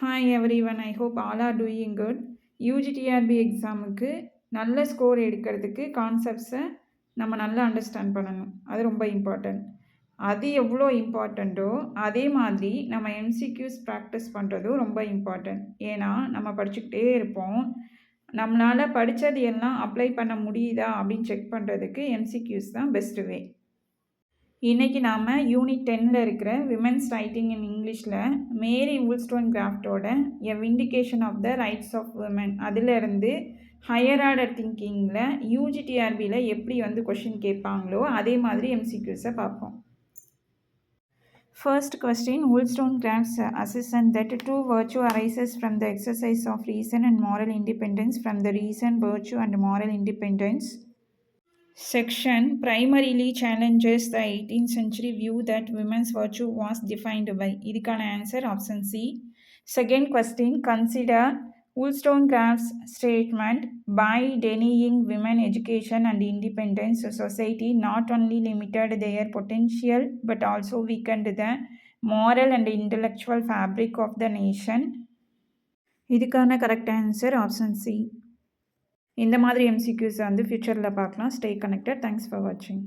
Hi everyone, I hope all are doing good. UGTRB எக்ஸாமுக்கு நல்ல score எடுக்கிறதுக்கு கான்செப்ட்ஸை நம்ம நல்லா அண்டர்ஸ்டாண்ட் பண்ணணும். அது ரொம்ப இம்பார்ட்டண்ட். அது எவ்வளோ இம்பார்ட்டண்ட்டோ அதே மாதிரி நம்ம எம்சிக்யூஸ் ப்ராக்டிஸ் பண்ணுறதும் ரொம்ப இம்பார்ட்டண்ட். ஏன்னா நம்ம படிச்சுக்கிட்டே இருப்போம். நம்மளால் படித்தது எல்லாம் அப்ளை பண்ண முடியுதா அப்படின்னு செக் பண்ணுறதுக்கு எம்சிக்யூஸ் தான் பெஸ்ட்டு வே. இன்றைக்கி நாம் யூனிட் 10ல் இருக்கிற விமென்ஸ் ரைட்டிங் இன் இங்கிலீஷில் மேரி wollstonecraftோட a vindication of the rights of women அதிலிருந்து ஹையர் ஆர்டர் திங்கிங்கில் யூஜிடிஆர்பியில் எப்படி கொஷின் கேட்பாங்களோ அதே மாதிரி எம்சிக்யூஸை பார்ப்போம். First question, Wollstonecraft's assertion that true virtue arises from the exercise of reason and moral independence from the reason, virtue and moral independence. Section primarily challenges the 18th century view that women's virtue was defined by. இதுக்கான answer option C. Second question, consider Wollstonecraft's statement by denying women education and independence, society not only limited their potential but also weakened the moral and intellectual fabric of the nation. இதுக்கான correct answer option C. இந்த மாதிரி எம்சிக்யூஸை ஃபியூச்சரில் பார்க்கலாம். Stay connected. Thanks for வாட்சிங்.